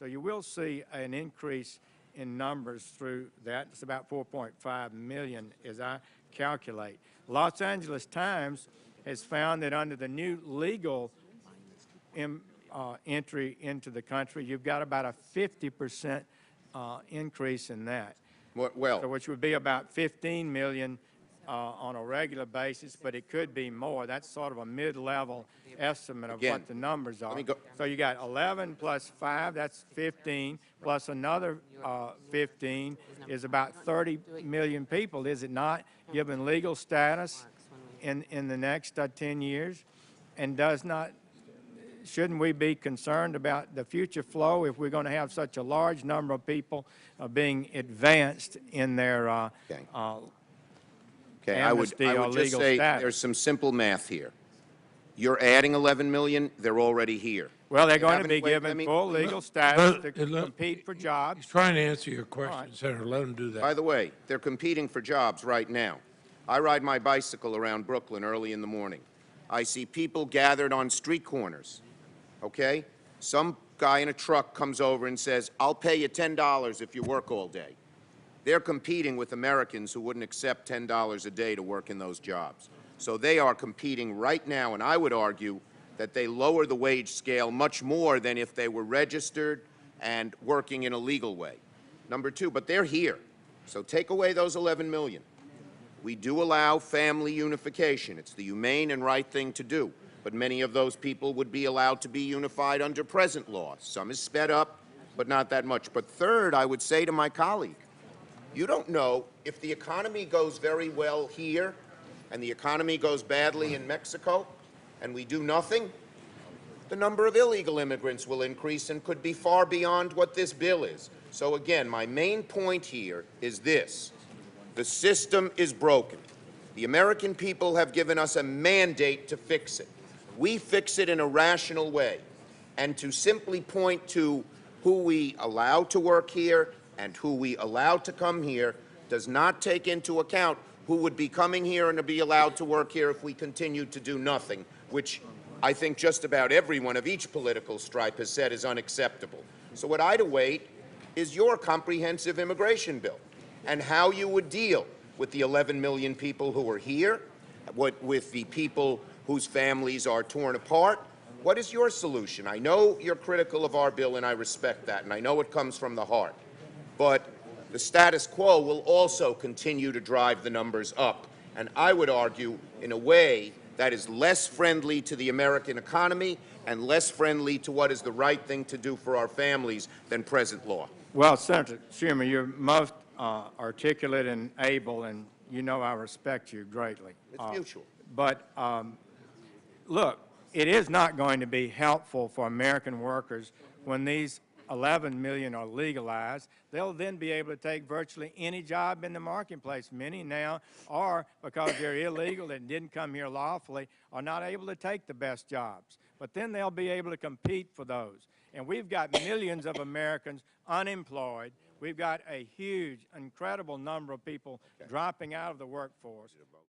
So you will see an increase in numbers through that. It's about 4.5 million as I calculate. Los Angeles Times has found that under the new legal entry into the country, you've got about a 50% increase in that. Well, So which would be about 15 million on a regular basis, but it could be more. That's sort of a mid-level estimate of what the numbers are. So you got 11 plus 5, that's 15, plus another 15 is about 30 million people, is it not, given legal status in the next 10 years? And shouldn't we be concerned about the future flow if we're going to have such a large number of people being advanced in their I would just say there's some simple math here. You're adding 11 million, they're already here. Well, they're going to be given full legal status to compete for jobs. He's trying to answer your question, Senator. Let him do that. By the way, they're competing for jobs right now. I ride my bicycle around Brooklyn early in the morning. I see people gathered on street corners, okay? Some guy in a truck comes over and says, I'll pay you $10 if you work all day. They're competing with Americans who wouldn't accept $10 a day to work in those jobs. So they are competing right now, and I would argue that they lower the wage scale much more than if they were registered and working in a legal way. Number two, but they're here. So take away those 11 million. We do allow family unification. It's the humane and right thing to do. But many of those people would be allowed to be unified under present law. Some is sped up, but not that much. But third, I would say to my colleague, you don't know if the economy goes very well here and the economy goes badly in Mexico and we do nothing, the number of illegal immigrants will increase and could be far beyond what this bill is. So again, my main point here is this. The system is broken. The American people have given us a mandate to fix it. We fix it in a rational way. And to simply point to who we allow to work here and who we allow to come here does not take into account who would be coming here and to be allowed to work here if we continue to do nothing, which I think just about everyone of each political stripe has said is unacceptable. So what I'd await is your comprehensive immigration bill and how you would deal with the 11 million people who are here, with the people whose families are torn apart. What is your solution? I know you're critical of our bill, and I respect that, and I know it comes from the heart. But the status quo will also continue to drive the numbers up, and I would argue in a way that is less friendly to the American economy and less friendly to what is the right thing to do for our families than present law. Well, Senator Schumer, you're most articulate and able, and you know I respect you greatly. It's mutual. But look, it is not going to be helpful for American workers when these 11 million are legalized. They'll then be able to take virtually any job in the marketplace. Many now are, because they're illegal and didn't come here lawfully, are not able to take the best jobs. But then they'll be able to compete for those. And we've got millions of Americans unemployed. We've got a huge, incredible number of people dropping out of the workforce.